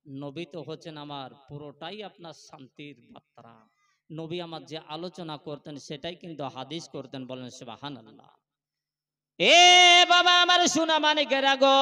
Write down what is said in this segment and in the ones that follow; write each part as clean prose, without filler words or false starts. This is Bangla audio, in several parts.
নবী তো হচ্ছেন আমার পুরোটাই আপনার শান্তির মাত্রা। নবী আমার যে আলোচনা করতেন সেটাই কিন্তু হাদিস করতেন, বলেন সুবহানাল্লাহ। এ বাবা আমার সোনা মানিকেরা গো,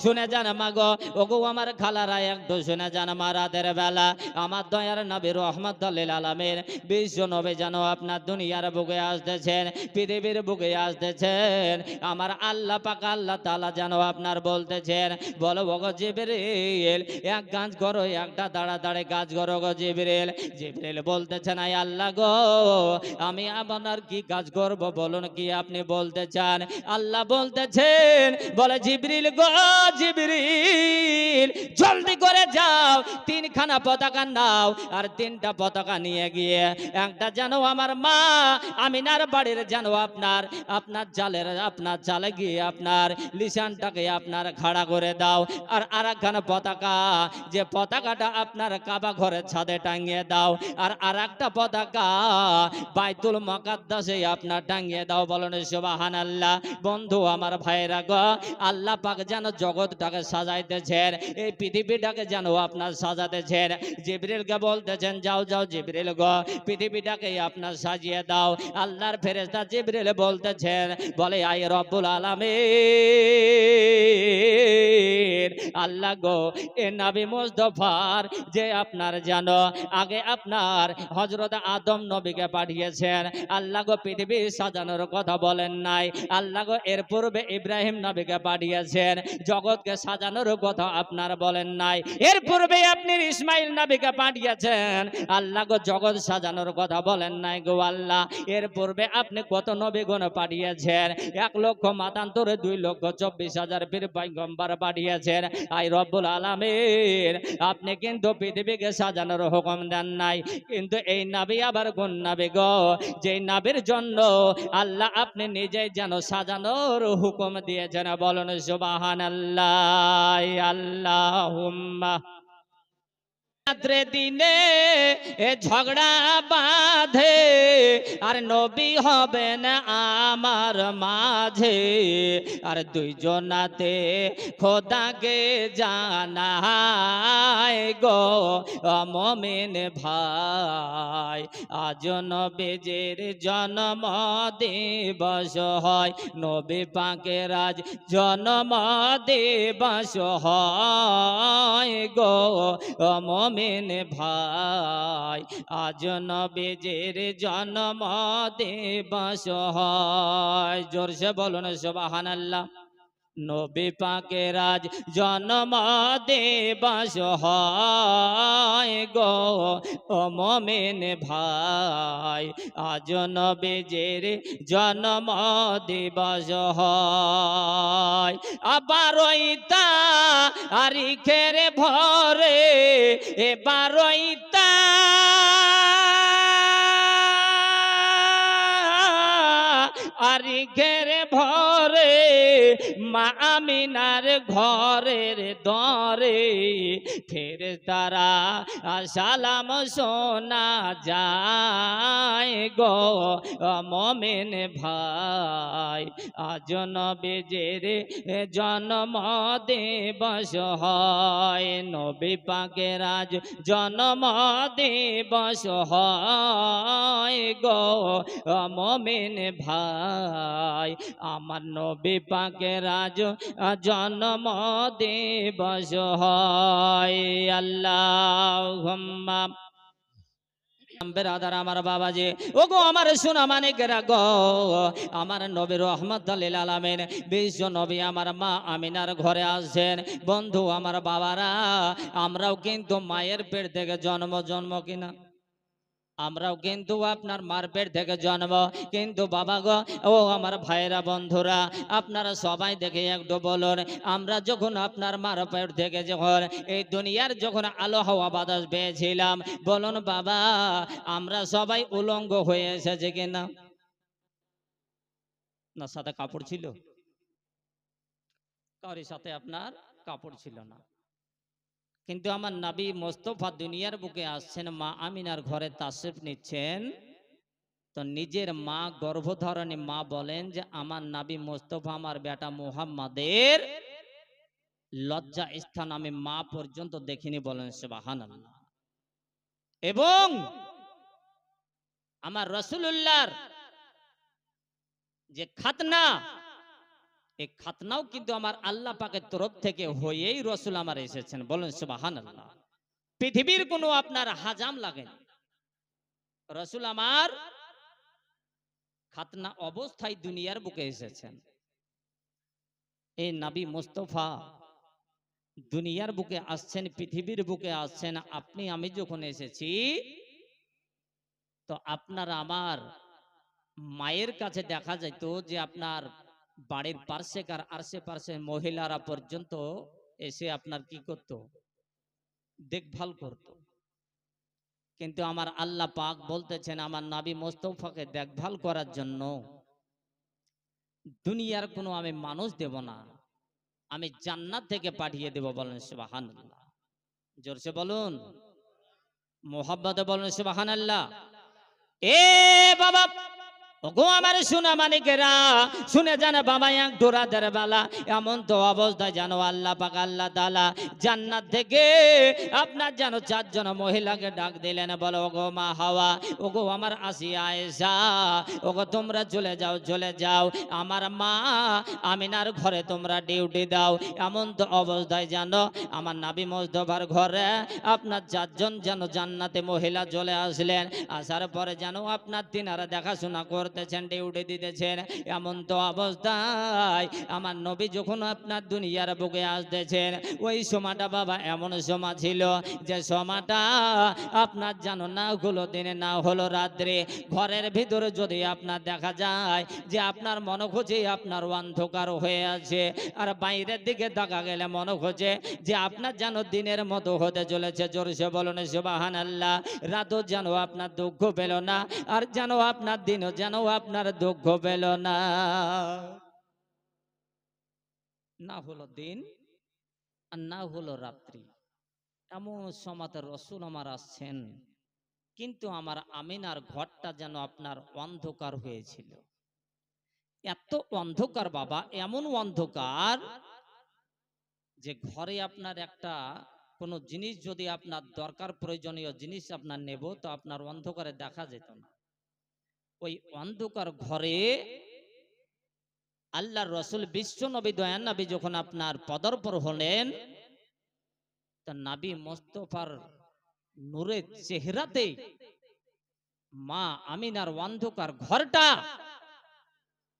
শুনে যান মা গো, ওগো আমার খালারা একটু শুনে যান মা। রাতের বেলা আমার দয়ার নবী রহমাতুল লিল আলামিন বিশ্ব নবী যেন আপনার দুনিয়ার বুকে আসতেছেন, পৃথিবীর বুকে আসতেছেন। আমার আল্লাহ পাক আল্লাহ তাআলা যেন আপনার বলতেছেন, বলো ওগো জিবরিল এক কাজ করো, একটা দাঁড়া দাঁড়ে কাজ করো গো জিবরিল। জিবরিল বলতেছেন, আয় আল্লাহ গো, আমি আপনার কি কাজ করব বলুন, কি আপনি বলতে চান? আল্লাহ বলতেছেন, বলে জিবরিল গো জিবরিল, জলদি করে যাও, তিনখানা পতাকা নাও, আর তিনটা পতাকা নিয়ে গিয়ে একটা যেন আমার মা আমিনার বাড়ির যেন আপনার আপনার জালে গিয়ে আপনার লিসানটাকে আপনার খাড়া করে দাও। আর আরেকখানা পতাকা, যে পতাকাটা আপনার কাবা ঘরের ছাদে টাঙিয়ে দাও। আর আরেকটা পতাকা বাইতুল মুকাদ্দাসে আপনার টাঙিয়ে দাও। বলেন সুবহানাল্লাহ। বন্ধু আমার ভাইরা গো, আল্লাহ পাক যেন জগৎটাকে সাজাইতেছেন, এই পৃথিবীটাকে যেন আপনার সাজাতেছেন। জিবরিলকে বলতেছেন, যাও যাও জিবরিল গো, পৃথিবীটাকে আপনার সাজিয়ে দাও। আল্লাহর ফেরেশতা জিবরিল বলতেছেন, বলে আয় রব্বুল আলামিন, আল্লাহ গো, এ নবী মুস্তাফার যে আপনার জানো আগে আপনার হযরত আদম নবীকে পাঠিয়েছেন, আল্লাহ গো পৃথিবী সাজানোর কথা বলেন নাই। আল্লাহ গো এর পূর্বে ইব্রাহিম নবীকে পাঠিয়েছেন, জগৎকে সাজানোর কথা আপনার বলেন নাই। এর পূর্বে আপনি ইসমাইল নবীকে পাঠিয়েছেন, আল্লাহ গো জগৎ সাজানোর কথা বলেন নাই গো আল্লাহ। এর পূর্বে আপনি কত নবীগণ পাঠিয়েছেন, 1,00,000 মাতান্তরে 2,24,000 বীর পয়গম্বর পাঠিয়েছেন। আই রব্বুল আলামিন, আপনি কিন্তু পৃথিবীকে সাজানোর হুকুম দেন নাই। কিন্তু এই নবী আবার কোন নবী গো, যে নবীর জন্য আল্লাহ আপনি নিজেই যেন সাজানোর হুকুম দিয়েছেন। বলেন সুবহানাল্লাহ। আল্লাহুম্মা রাত্রে দিনে এ ঝগড়া বাঁধে, আর নবী হবেন আমার মাঝে, আর দুইজনাতে খোদাকে জানাই গো মুমিন ভাই। আজ নবীজির জন্ম দিবস হয়, নবী পাকের আজ জন্ম দিবস হয় গো মুমিন ভাই। আজ নবীজির জন্ম দিবস হয়। জোরসে বলুন সুবহানাল্লাহ। নবী পাকের আজ জন্ম দিবস হয় গো মুমিন ভাই। আজ নবীজির জন্ম দিবস হয়। আবারই তারিখের ভরে, এবারই তারিখের ভরে, মা আমিনার ঘরের দরে ফেরেশতারা সালাম শোনা যায় গো মুমিন ভাই। আজ নবীজির জন্ম দিবস হয়, নবী পাকের আজ জন্ম দিবস হয় গো মুমিন ভাই। আমার নবী পাকের আজ জন্ম দিবস হয়। আল্লাহুম্মা বেরাদার আমার বাবাজি, ওগো আমার সোনা মানিকেরা গো, আমার নবী রহমাতুল লিল আলামিন বিশ্ব নবী আমার মা আমিনার ঘরে আসছেন। বন্ধু আমার বাবারা, আমরাও কিন্তু মায়ের পেট থেকে জন্ম কিনা, আমরাও কিন্তু আপনার মার পেট থেকে জন্ম। কিন্তু বাবা গো, ও আমার ভাইরা বন্ধুরা, আপনারা সবাই দেখে একটু বলুন, আমরা যখন আপনার মার পেট থেকে যখন এই দুনিয়ার যখন আলো হাওয়া বাতাস পেয়েছিলাম, বলুন বাবা, আমরা সবাই উলঙ্গ হয়ে এসেছে কিনা? না সাথে কাপড় ছিল? কারোর সাথে আপনার কাপড় ছিল না। কিন্তু আমার নবী মুস্তাফা দুনিয়ার বুকে আসছেন, মা আমিনার ঘরে তাশরিফ নিচ্ছেন। তো নিজের মা গর্ভধারণী মা বলেন যে আমার নবী মুস্তাফা আমার বেটা মুহাম্মাদের লজ্জা স্থান আমি মা পর্যন্ত দেখিনি, বলেন সুবহানাল্লাহ। এবং আমার রাসূলুল্লাহর যে খাতনা, এই খাতনাও কিন্তু আমার আল্লাহ পাকের তরফ থেকে হয়েই রাসূল আমার এসেছেন, বলেন সুবহানাল্লাহ। পৃথিবীর কোনো আপনার হাজাম লাগেনি, রাসূল আমার খাতনা অবস্থায় দুনিয়ার বুকে এসেছেন। এই নবী মুস্তাফা দুনিয়ার বুকে আসছেন, পৃথিবীর বুকে আসছেন। আপনি আমি যখন এসেছি, তো আপনার আমার মায়ের কাছে দেখা যেত যে আপনার বাড়ির পার্শ্বেকার আশেপাশে মহিলারা পর্যন্ত এসে আপনার কি করত, দেখভাল করত। কিন্তু আমার আল্লাহ পাক বলতেছেন আমার নবী মুস্তাফাকে দেখভাল করার জন্য দুনিয়ার কোনো আমি মানুষ দেব না, আমি জান্নাত থেকে পাঠিয়ে দেব, বলেন সুবহানাল্লাহ। জোরসে বলুন, মোহাব্বতে বলুন সুবহানাল্লাহ। এ বাবা, ওগো আমার সোনা মানিকেরা, শুনে জানে বাবা, এক দোরাদের বেলা এমন তো অবস্থা জানো আল্লাহ পাক আল্লাহ তাআলা জান্নাত থেকে আপনার যেন চারজন মহিলাকে ডাক দিলেন, বলো ওগো মা হাওয়া, ওগো আমার আসিয়া আয়েশা, ওগো তোমরা চলে যাও, চলে যাও, আমার মা আমিনার ঘরে তোমরা ডিউটি দাও। এমন তো অবস্থায় জানো আমার নবী মুস্তাফার ঘরে আপনার চারজন যেন জান্নাতে মহিলা চলে আসলেন। আসার পরে যেন আপনার তিনারা দেখাশোনা করতেছেন, ডিউটি দিতেছেন। এমন তো অবস্থায় আমার নবী যখন আপনার দুনিয়ার বুকে আসতেছেন, ওই সময়টা বাবা এমন সময় ছিল যে সময়টা আপনার জানো না হলো দিনে না হলো রাত্রে, ঘরের ভিতরে যদি আপনার দেখা যায় যে আপনার মনে হচ্ছে আপনার অন্ধকার হয়ে আছে, আর বাইরের দিকে দেখা গেলে মনে হচ্ছে যে আপনার যেন দিনের মতো হতে চলেছে। জোরসে বলুন সুবহানাল্লাহ। রাতও যেন আপনার দুঃখ পেল না, আর যেন আপনার দিনও যেন আপনার দুঃখ পেল না। না হলো দিন আর না হলো রাত্রি, এমন সময়তে রাসূল আমার আসছেন। কিন্তু আমার আমিনার ঘরটা যেন আপনার অন্ধকার হয়েছিল। এত অন্ধকার বাবা, এমন অন্ধকার যে ঘরে আপনার একটা কোনো জিনিস যদি আপনার দরকার প্রয়োজনীয় জিনিস আপনার নেব, তো আপনার অন্ধকারে দেখা যেত না। ওই অন্ধকার ঘরে আল্লাহর রাসূল বিশ্ব নবী দয়ান নবী যখন আপনার পদার্পণ হলেন, তা নবী মুস্তাফার নূরের চেহারাতে মা আমিনার অন্ধকার ঘরটা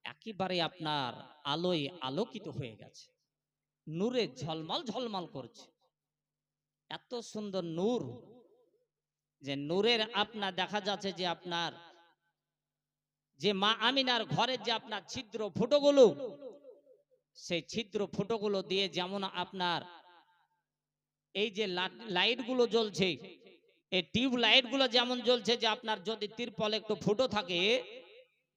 একেবারে আপনার আলোয় আলোকিত হয়ে গেছে, নূরে ঝলমল ঝলমল করছে। এত সুন্দর নূর যে নূরের আপনার দেখা যাচ্ছে যে আপনার যে মা আমিনার ঘরের যে আপনার ছিদ্র ফুটোগুলো, সেই ছিদ্র ফুটোগুলো দিয়ে যেমন আপনার এই যে লাইট গুলো জ্বলছে, এই টিউব লাইট গুলো যেমন জ্বলছে, যে আপনার যদি তিরপল একটু ফুটো থাকে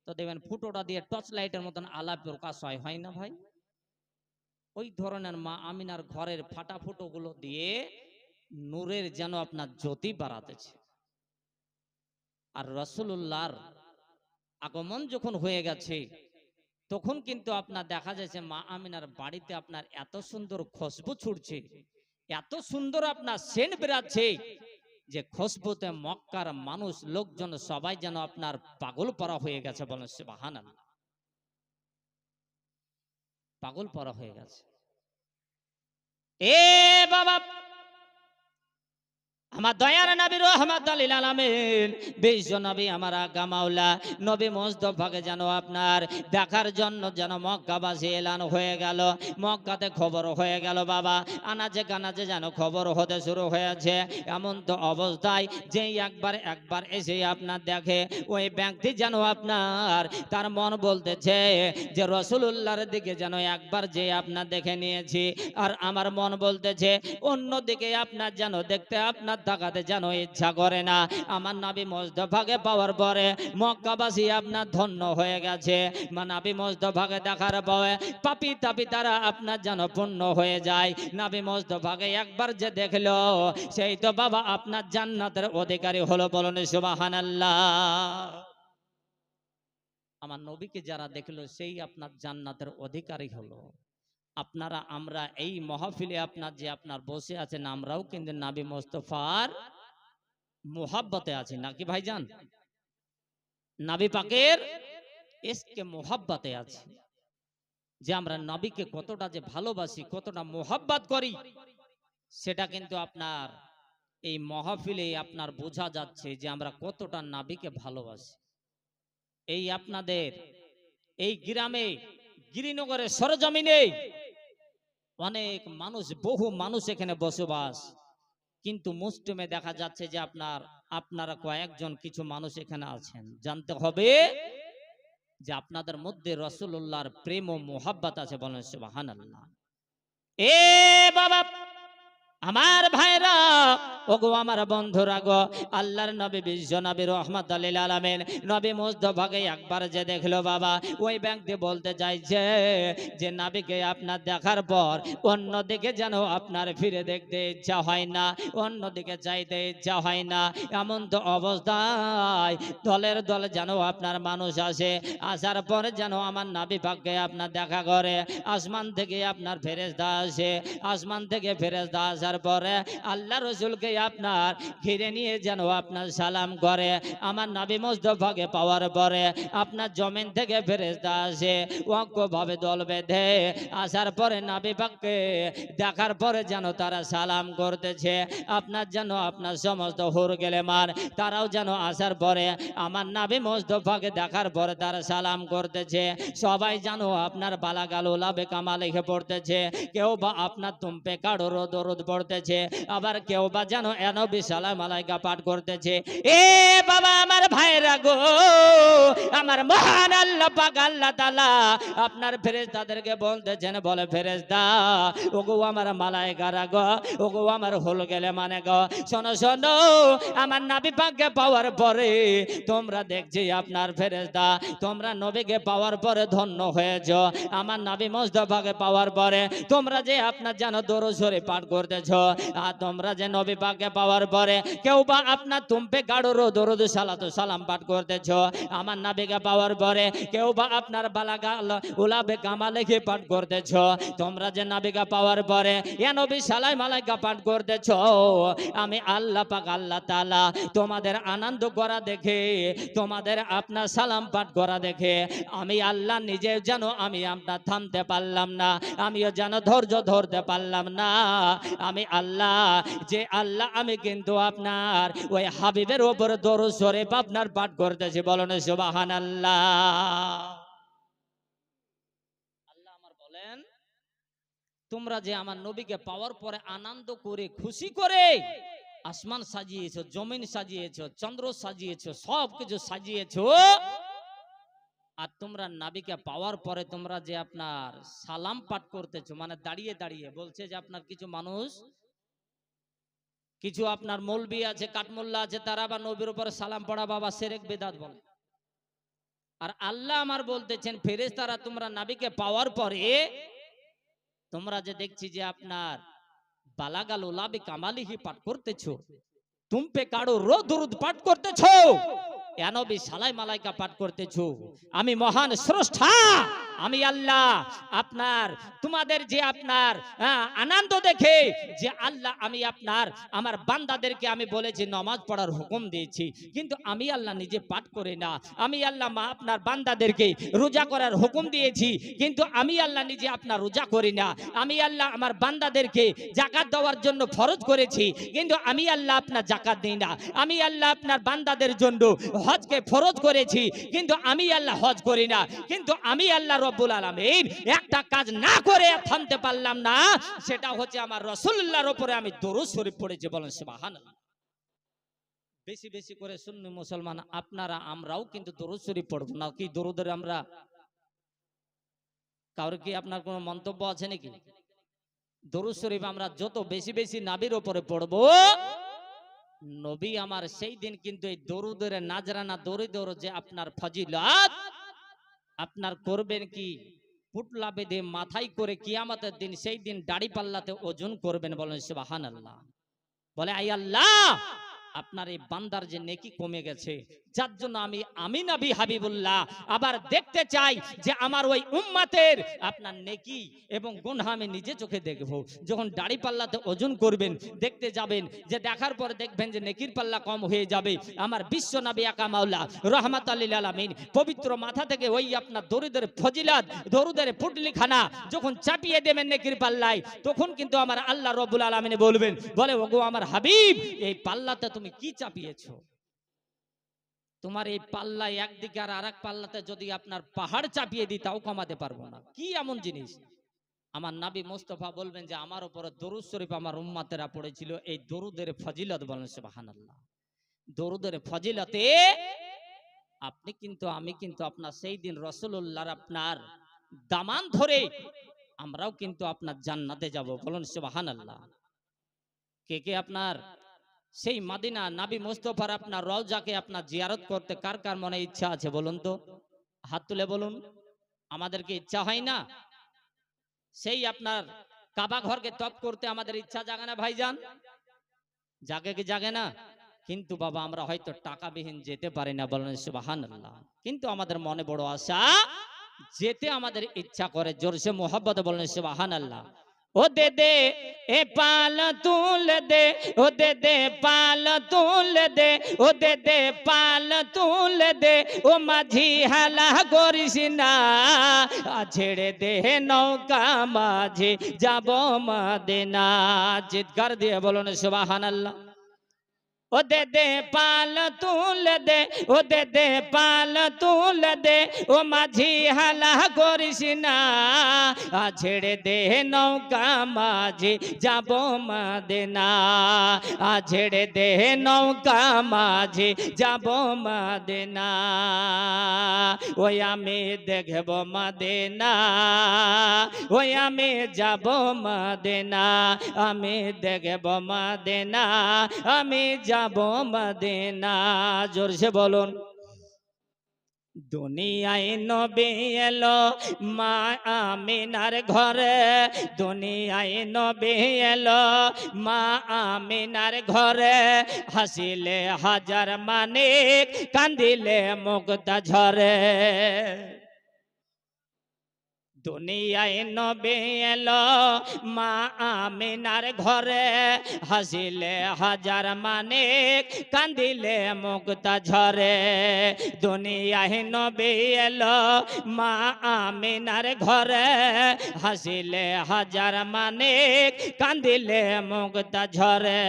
তো দেখবেন ফুটোটা দিয়ে টর্চ লাইটের মতন আলা প্রকাশ হয়, হয় না ভাই? ওই ধরনের মা আমিনার ঘরের ফাটা ফুটো গুলো দিয়ে নূরের যেন আপনার জ্যোতি বাড়াতেছে। আর রাসূলুল্লাহর আগমন যখন হয়ে গেছে, তখন কিন্তু আপনার দেখা যাচ্ছে মা আমিনার বাড়িতে আপনার এত সুন্দর খুশবু ছুটছে, এত সুন্দর আপনার সেন্ট বেরাচ্ছে, যে খুশবুতে মক্কার মানুষ লোকজন সবাই যেন আপনার পাগল পরা হয়ে গেছে, বলেন সুবহানাল্লাহ। পাগল পরা হয়ে গেছে। এ বাবা, আমার দয়ার নবী রাহমাতুল লিল আলামিন বিশ্ব নবী আমার আকা মাওলা নবী মুস্তাফাকে যেন আপনার দেখার জন্য যেন মক্কাবাসী এলান হয়ে গেল। মক্কাতে খবর হয়ে গেল বাবা, আনাজে কানাজে যেন খবর হতে শুরু হয়েছে। এমন তো অবস্থায় যে একবার এসে আপনার দেখে, ওই ব্যক্তি যেন আপনার তার মন বলতেছে যে রাসূলুল্লাহর দিকে যেন একবার যে আপনার দেখে নিয়েছি, আর আমার মন বলতেছে অন্য দিকে আপনার যেন দেখতে আপনার তাকাতে যেন ইচ্ছা করে না। আমার নবী মুস্তাফাকে পাওয়ার পরে মক্কাবাসী আপনার ধন্য হয়ে গেছে। নবী মুস্তাফাকে দেখার পরে পাপী তাপী তারা আপনার যেন পূর্ণ হয়ে যায়। নবী মুস্তাফাকে একবার যে দেখলো, সেই তো বাবা আপনার জান্নাতের অধিকারী হলো, বলুন সুবহানাল্লাহ। আমার নবীকে যারা দেখলো সেই আপনার জান্নাতের অধিকারী হলো। আপনারা আমরা এই মাহফিলে আপনার যে আপনার বসে আছেন, আমরাও কিন্তু নবী মুস্তাফার মোহাব্বতে আছি নাকি ভাইজান? নবী পাকের ইশকে মোহাব্বতে আছি, যে আমরা নবীকে কতটা যে ভালোবাসি, কতটা মোহাব্বত করি, সেটা কিন্তু আপনার এই মাহফিলে আপনার বোঝা যাচ্ছে যে আমরা কতটা নবীকে ভালোবাসি। এই আপনাদের এই গ্রামে গিরিনগরের সরজমিনে অনেক মানুষ, বহু মানুষ এখানে বসবাস, কিন্তু মুসলিমে দেখা যাচ্ছে যে আপনারা কয়েকজন কিছু মানুষ এখানে আছেন। জানতে হবে যে আপনাদের মধ্যে রাসূলুল্লাহর প্রেম ও মোহাব্বত আছে, বলেন সুবহানাল্লাহ। এ বাবা, আমার ভাইরা, ওগো আমার বন্ধুরা গো, আল্লাহর নবী বিশ্ব নবী রহমাতুল লিল আলামিন নবী মুস্তাফাকে একবার যে দেখলো বাবা, ওই ব্যক্তি বলতে চাইছে যে নবীকে আপনার দেখার পর অন্যদিকে যেন আপনার ফিরে দেখতে ইচ্ছা হয় না, অন্যদিকে চাইতে ইচ্ছা হয় না। এমন তো অবস্থায় দলের দল যেন আপনার মানুষ আসে, আসার পরে যেন আমার নবী পাককে আপনার দেখা করে। আসমান থেকে আপনার ফেরেশতা আসে, আসমান থেকে ফেরেশতা আসার পরে আল্লাহ রসুলকে আপনার ঘিরে নিয়ে যেন আপনার সালাম করে। আমার নবী মুস্তাফাকে পাওয়ার পরে আপনার জমিন থেকে ফেরেশতা আসে, ঐক্যভাবে দল বেঁধে আসার পরে নবী পাককে দেখার পরে যেন তারা সালাম করতেছে। আপনার যেন আপনার সমস্ত হুর গেলে মার, তারাও যেন আসার পরে আমার নবী মুস্তাফাকে দেখার পরে তারা সালাম করতেছে। সবাই যেন আপনার বালাগাল উলাবে কামাল লিখে পড়তেছে, কেউ বা আপনার তুমপে কাড়ো দরুদ পড়তেছে, আবার কেউ বা যেন নবী সালাম আলাইকা পাঠ করতেছে। এ বাবা, আমার ভাইরা গো, আমার মহান আল্লাহ পাক আল্লাহ তাআলা আপনার ফেরেশতাদেরকে বলতেছেন, বলে ফেরেশতা ওগো আমার মালায়েকারা গো, ওগো আমার হল গেলে মানে গো, শোনো শোনো, আমার নবী পাককে পাওয়ার পরে তোমরা দেখছি আপনার ফেরেশতা, তোমরা নবীকে পাওয়ার পরে ধন্য হয়েছ। আমার নবী মুস্তাফাকে পাওয়ার পরে তোমরা যে আপনার যেন দরুদ শরীফ পাঠ করতেছ, আর তোমরা যে নবী পাককে পাওয়ার পরে কেউ বা আপনার তুমপে গাড়োর দরুদ সালাতু সালাম পাঠ করতেছ, আমার নবীকে পাওয়ার পরে কেউ বা আপনার বালাগাল উলাবে কামাল লিখে পাঠ করতেছ, তোমরা যে নবীকে পাওয়ার পরে ইয়া নবী সালাম আলাইকা পাঠ করতেছ। আমি আল্লাহ পাক আল্লাহ তাআলা তোমাদের আনন্দ করা দেখে, তোমাদের আপনার সালাম পাঠ করা দেখে আমি আল্লাহ নিজে যেন আমি আপনার থামতে পারলাম না, আমিও যেন ধৈর্য ধরতে পারলাম না। আমি আল্লাহ, যে আল্লাহ আমি কিন্তু আপনার ওই হাবিবের উপর দরুদ শরীফ আপনার পাঠ করতেছি, বলেন সুবহানাল্লাহ। আল্লাহ আমার বলেন, তোমরা যে আমার নবীকে পাওয়ার পরে আনন্দ করে খুশি করে আসমান সাজিয়েছো, জমিন সাজিয়েছো, চন্দ্র সাজিয়েছো, সব কিছু সাজিয়েছো, আর তোমরা নবীকে পাওয়ার পরে তোমরা যে আপনার সালাম পাঠ করতেছো, মানে দাঁড়িয়ে দাঁড়িয়ে বলছে যে আপনার কিছু মানুষ, কিছু আপনার মৌলবি আছে, কাঠমোল্লা আছে, তারা বা নবীর উপরে সালাম পড়া বাবা শিরক বিদআত বলে। আর আল্লাহ আমার বলতেছেন ফেরেশতারা তোমরা নবীকে পাওয়ার পরে তোমরা যে দেখছি যে আপনার বালাগাল উলাবি কামালিহি পাঠ করতেছো, তুমপে কাড়ো দরুদ পাঠ করতেছো, ইয়া নবী সালাম আলাইকা পাঠ করতেছো, আমি মহান স্রষ্টা, আমি আল্লাহ আপনার তোমাদের যে আপনার আনন্দ দেখে যে আল্লাহ আমি আপনার আমার বান্দাদেরকে আমি বলেছি নামাজ পড়ার হুকুম দিয়েছি, কিন্তু আমি আল্লাহ নিজে পাঠ করি না। আমি আল্লাহ আপনার বান্দাদেরকে রোজা করার হুকুম দিয়েছি, কিন্তু আমি আল্লাহ নিজে আপনার রোজা করি না। আমি আল্লাহ আমার বান্দাদেরকে যাকাত দেওয়ার জন্য ফরজ করেছি, কিন্তু আমি আল্লাহ আপনার যাকাত দিই না। আমি আল্লাহ আপনার বান্দাদের জন্য হজকে ফরজ করেছি, কিন্তু আমি আল্লাহ হজ করি না। কিন্তু আমি আল্লাহ রব্বুল আলামিন একটা কাজ না করে থামতে পারলাম না, সেটা হচ্ছে আমার রাসূলুল্লাহর উপরে আমি দরুদ শরীফ পড়েছি, বলেন সুবহানাল্লাহ। বেশি বেশি করে সুন্নি মুসলমান আপনারা আমরাও কিন্তু দরুদ শরীফ পড়ব না কি? দরুদের আমরা কারোর কি আপনার কোনো মন্তব্য আছে নাকি? দরুদ শরীফ আমরা যত বেশি বেশি নবীর উপরে পড়ব, নবী আমার সেই দিন কিন্তু এই দরুদের নাজরানা দরুদ যে আপনার ফজিলত আপনার করবেন কি পুটলা বেঁধে মাথায় করে কিয়ামতের দিন সেই দিন দাড়ি পাল্লাতে ওজন করবেন, বলেন সুবহানাল্লাহ। বলে আই আল্লাহ, আপনার এই বান্দার যে নেকি কমে গেছে, যার জন্য আমি নবী হাবিবুল্লাহ আবার দেখতে চাই যে আমার ওই উম্মতের আপনার নেকি এবং গুনাহ আমি নিজে চোখে দেখব। যখন দাড়ি পাল্লাতে ওজন করবেন, দেখতে যাবেন যে দেখার পরে দেখবেন যে নেকির পাল্লা কম হয়ে যাবে। আমার বিশ্ব নবী আকা মাওলা রাহমাতাল লিল আলামিন পবিত্র মাথা থেকে ওই আপনার দরুদের ফজিলত, দরুদের পুটলিখানা যখন চাপিয়ে দেবেন নেকির পাল্লায়, তখন কিন্তু আমার আল্লাহ রাব্বুল আলামিন বলবেন, বলে ওগো আমার হাবিব, এই পাল্লাতে তুমি কি চাপিয়েছো? তোমার এই পাল্লা একদিকে আর আরেক পাল্লাতে যদি আপনার পাহাড় চাপিয়ে দিই তাও কমাতে পারবো না। কি এমন জিনিস? আমার নবী মুস্তাফা বলবেন যে আমার উপরে দরুদ শরীফ আমার উম্মতেরা পড়েছিল, এই দরুদের ফজিলত বলেন সুবহানাল্লাহ। দরুদের ফজিলতে আপনি কিন্তু আমি কিন্তু আপনার সেই দিন রাসূলুল্লাহর আপনার দামান ধরে আমরাও কিন্তু আপনার জান্নাতে যাব, বলেন সুবহানাল্লাহ। কে কে আপনার সেই মদিনা নবী মুস্তাফার আপনার রওজাকে আপনার জিয়ারত করতে কার কার মনে ইচ্ছা আছে বলুন তো? হাত তুলে বলুন। আমাদেরকে ইচ্ছা হয় না? সেই আপনার কাবা ঘরকে তপ করতে আমাদের ইচ্ছা জাগে না ভাইজান? জাগে কি জাগে না? কিন্তু বাবা আমরা হয়তো টাকাবিহীন যেতে পারি না, বলেন সুবহানাল্লাহ। কিন্তু আমাদের মনে বড় আশা, যেতে আমাদের ইচ্ছা করে, জোরসে মোহাব্বতে বলেন সুবহানাল্লাহ। ও দে দে এ পাল তুল দে, ও দে দে পাল তুল দে, ও দে দে পাল তুল দে, ও মাঝি হালা করিস না, ছেড়ে দে নৌকা মাঝি যাব মদিনা। চিৎকার দিয়ে বলুন সুবহানাল্লাহ। ও দে দে পাল তুল দে, ও দে দে পাল তুল দে, ও মাঝি হালা করিস না, ছেড়ে দে নৌকা মাঝি যাব মদিনা, ছেড়ে দে নৌকা মাঝি যাব মদিনা। ওই আমি দেখব মদিনা, ওই আমি যাব মদিনা, আমি দেখব মদিনা, আমি যাব মদিনা। জোরসে বলুন। দুনিয়ায় নবী এলো মা আমিনার ঘরে, দুনিয়ায় নবী এলো মা আমিনার ঘরে, হাসিলে হাজার মানিক, কান্দিলে মুক্তা ঝরে। দুনিয়ায় নবী এলো মা আমিনার ঘরে, হাসিলে হাজার মানিক, কান্দিলে মুক্তা ঝরে। দুনিয়ায় নবী এলো মা আমিনার ঘরে, হাসিলে হাজার মানিক, কান্দিলে মুক্তা ঝরে।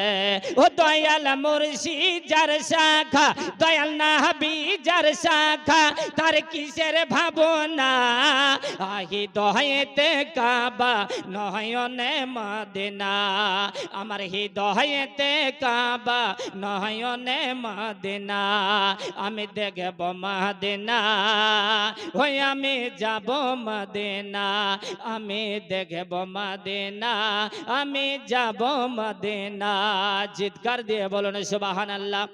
ও দয়াল মুর্শিদ যার শাখা, দয়াল নবী যার শাখা, তার কিসের ভাবনা, হৃদয়েতে কাবা নয়নে মদিনা, আমার হৃদয়েতে কাবা নয়নে মদিনা, আমি দেখব মদিনা, ওই আমি যাব মদিনা, আমি দেখব মদিনা, আমি যাব মদিনা। চিৎকার দিয়ে বলুন সুবহানাল্লাহ।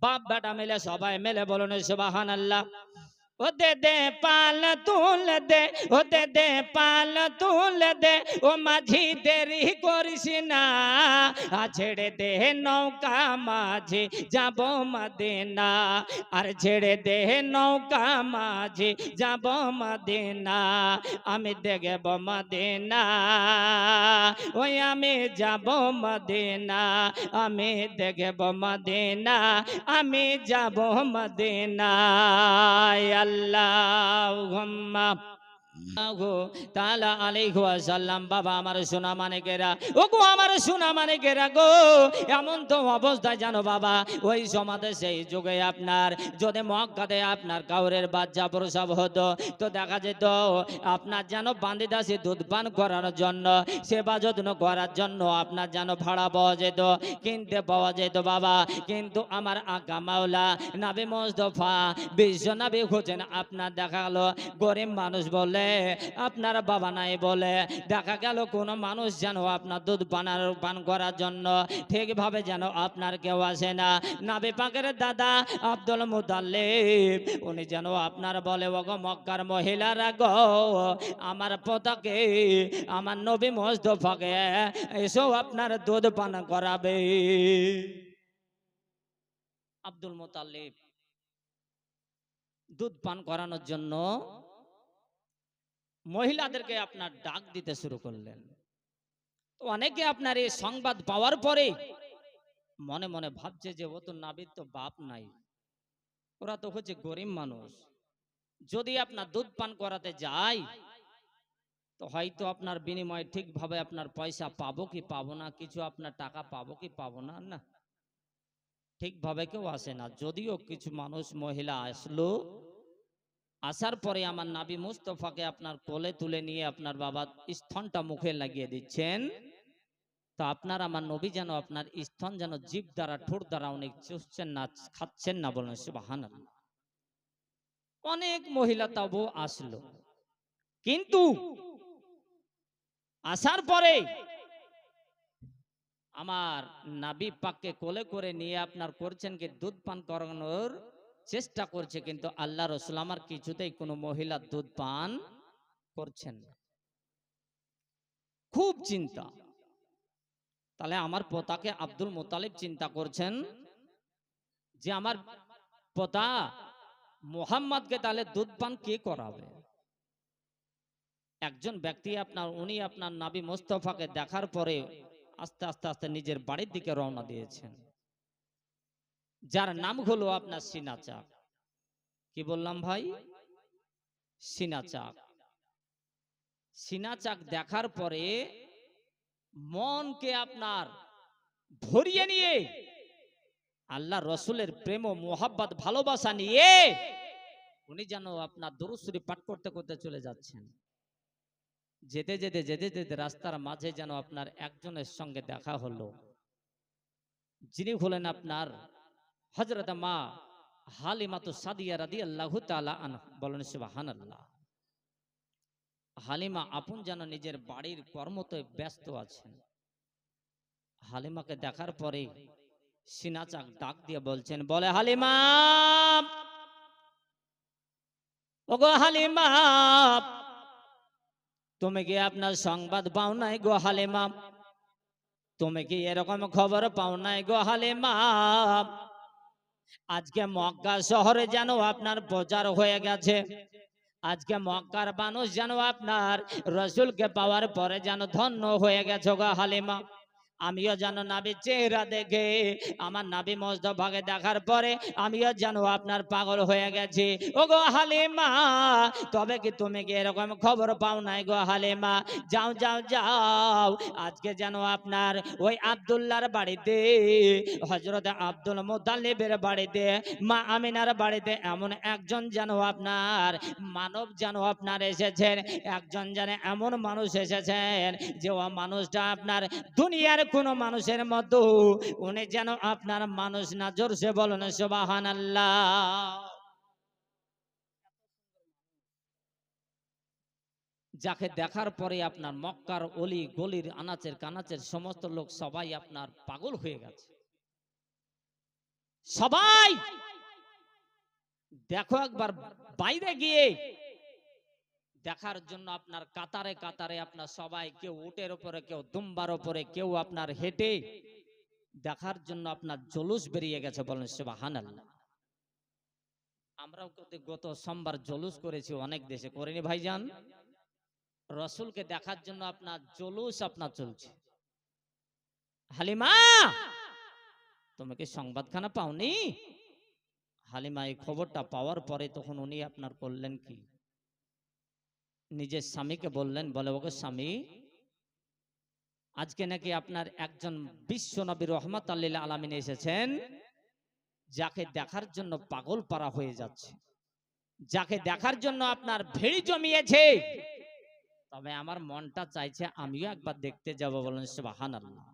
বাপ বেটা মিলে সবাই মিলে বলুন সুবহানাল্লাহ। ও দে দে পাল তুল দে, ও দে দে পাল তুল দে, ও মাঝি দেরি করিস না, ছেড়ে দে নৌকা মাঝি যাব মদিনা, আর ছেড়ে দে নৌকা মাঝি যাব মদিনা, আমি দেখব মদিনা, ওই আমি যাব মদিনা, আমি দেখব মদিনা, আমি যাব মদিনা। আল্লাহুম্মা তাআলা আলাইহি ওয়াসাল্লাম। বাবা আমার সোনা মানিকেরা, ও গো আমার সোনা মানিকেরা গো, এমন তো অবস্থায় জানো বাবা, ওই সমাজে সেই যুগে আপনার যদি মক্কাতে আপনার কাউরের বাচ্চা প্রসব হতো, তো দেখা যেত আপনার যেন বান্দিদাসী দুধ পান করানোর জন্য, সেবা যত্ন করার জন্য আপনার যেন ভাড়া পাওয়া যেত, কিনতে পাওয়া যেত বাবা। কিন্তু আমার আকা মাওলা নবী মুস্তাফা বিশ্ব নবী হোসেন আপনার দেখা গেল গরিব মানুষ বলে, আপনার বাবা নাই বলে, দেখা গেল কোন মানুষ যেন আপনার দুধ পান করার জন্য ঠিকভাবে যেন আপনার কেউ আসে না। নবী পাকের দাদা আব্দুল মুতাল্লিব উনি যেন আপনার বলে, ওগো মক্কার মহিলারা গো, আমার পোতাকে আমার নবী মুস্তাফাকে এসো আপনার দুধ পান করাবে। আব্দুল মুতাল্লিব দুধ পান করানোর জন্য মহিলাদেরকে আপনার ডাক দিতে শুরু করলেন। তো অনেকে আপনার এই সংবাদ পাওয়ার পরে মনে মনে ভাবছে যে ও তো নাবির তো বাপ নাই, ওরা তো হচ্ছে গরিব মানুষ, যদি আপনার দুধ পান করাতে যায় তো হয়তো আপনার বিনিময়ে ঠিকভাবে আপনার পয়সা পাবো কি পাবো না, কিছু আপনার টাকা পাবো কি পাবো না, না ঠিকভাবে কেউ আসে না। যদিও কিছু মানুষ মহিলা আসলো, আসার পরে আমার নাবি মুস্তফাকে আপনার কোলে তুলে নিয়ে আপনার বাবা স্তনটা মুখে লাগিয়ে দিচ্ছেন। তো আপনার আমার নবী যেন আপনার স্তন যেন জিভ দ্বারা ঠোঁট দ্বারা অনেক চুষছেন না, খাচ্ছেন না, বলেন সুবহানাল্লাহ। অনেক মহিলা তবু আসলো, কিন্তু আসার পরে আমার নাবি পাককে কোলে করে নিয়ে আপনার করছেন কি দুধ পান করানোর চেষ্টা করছে, কিন্তু আল্লাহ রাসূল আমার কিছুতেই কোনো মহিলা দুধ পান করছেন না। খুব চিন্তা, তাহলে আমার পোতাকে আব্দুল মুতালিব চিন্তা করছেন যে আমার পোতা মুহাম্মদকে তাহলে দুধ পান কে করাবে। একজন ব্যক্তি আপনার উনি আপনার নবী মুস্তাফাকে দেখার পরে আস্তে আস্তে আস্তে নিজের বাড়ির দিকে রওনা দিয়েছেন, যার নাম হলো আপনার সিনা চাক। কি বললাম ভাই? সিনা চাক। সিনা চাক দেখার পরে মনকে আপনার ভরিয়ে নিয়ে আল্লাহ রসুলের প্রেম ও মোহাব্বত ভালোবাসা নিয়ে উনি যেন আপনার দরুদ শরীফ পাঠ করতে করতে চলে যাচ্ছেন। যেতে যেতে যেতে যেতে রাস্তার মাঝে যেন আপনার একজনের সঙ্গে দেখা হলো, যিনি হলেন আপনার হযরত মা হালিমাতু সাদিয়া রাদিয়াল্লাহু তাআলা আনহা, বলেন সুবহানাল্লাহ। হালিমা আপন যেন নিজের বাড়ির কর্মতে ব্যস্ত আছেন। হালিমাকে দেখার পরে সিনা চাক ডাক দিয়ে বলছেন, বলে হালিমা, ওগো হালিমা, তুমি কি আপনার সংবাদ পাও নাই গো হালিমা? তুমি কি এরকম খবর পাও নাই গো হালিমা? আজকে মক্কা শহরে যেন আপনার প্রচার হয়ে গেছে, আজকে মক্কার মানুষ যেন আপনার রসুলকে পাওয়ার পরে যেন ধন্য হয়ে গেছে গো হালিমা। আমিও যেন নাবির চেহারা দেখে, আমার নাবি মুস্তাফাকে দেখার পরে আমিও যেন আপনার পাগল হয়ে গেছি ও গো হালিমা। তবে কি তুমি কি এরকম খবর পাও নাই গো হালিমা? যাও যাও যাও, আজকে যেন আপনার ওই আব্দুল্লাহর বাড়িতে, হযরত আব্দুল মুতালিবের বাড়িতে, মা আমিনার বাড়িতে এমন একজন যেন আপনার মানব যেন আপনার এসেছেন, একজন যেন এমন মানুষ এসেছেন যে ও মানুষটা আপনার দুনিয়ার কোন মানুষের মতো উনি যেন আপনার মানুষ না। জোরসে বলুন সুবহানাল্লাহ। যাকে দেখার পরে আপনার মক্কার অলি গলির আনাচের কানাচের সমস্ত লোক সবাই আপনার পাগল হয়ে গেছে। সবাই দেখো একবার বাইরে গিয়ে দেখার জন্য আপনার কাতারে কাতারে আপনার সবাই, কেউ উটের উপরে, কেউ দুম্বার উপরে, কেউ আপনার হেঁটে দেখার জন্য আপনার জলুস বেরিয়ে গেছে, বলেন সুবহানাল্লাহ। আমরাও গত সোমবার জলুস করেছি, অনেক দেশে করিনি ভাইজান? রসুলকে দেখার জন্য আপনার জলুস আপনার চলছে। হালিমা, তুমি কি সংবাদখানা পাওনি? হালিমা এই খবরটা পাওয়ার পরে তখন উনি আপনার করলেন কি, নিজের স্বামীকে বললেন, বলে ওকে স্বামী, আজকে নাকি আপনার একজন বিশ্ব নবী রহমাতুল লিল আলামিন এসেছেন, যাকে দেখার জন্য পাগল পারা হয়ে যাচ্ছে, যাকে দেখার জন্য আপনার ভিড় জমিয়েছে। তবে আমার মনটা চাইছে আমিও একবার দেখতে যাব, বলেন সুবহানাল্লাহ।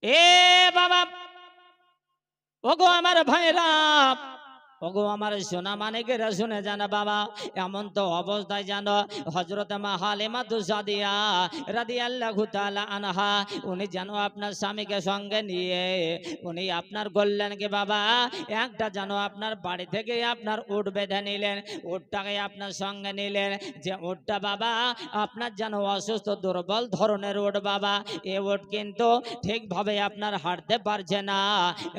এ বাবা, ওগো আমার ভাইরা, ওগো আমার সোনা মানিকেরা শুনে জানা বাবা, এমন তো অবস্থায় জানো হযরত মা হালিমা সাদিয়া রাদিয়াল্লাহু তাআলা আনহা উনি জানো আপনার স্বামীকে সঙ্গে নিয়ে উনি আপনার বললেন কি বাবা, একটা জানো আপনার বাড়ি থেকে আপনার উট বেঁধে নিলেন, উটটাকে আপনার সঙ্গে নিলেন, যে উটটা বাবা আপনার যেন অসুস্থ দুর্বল ধরনের উট বাবা, এ উট কিন্তু ঠিকভাবে আপনার হাঁটতে পারছে না।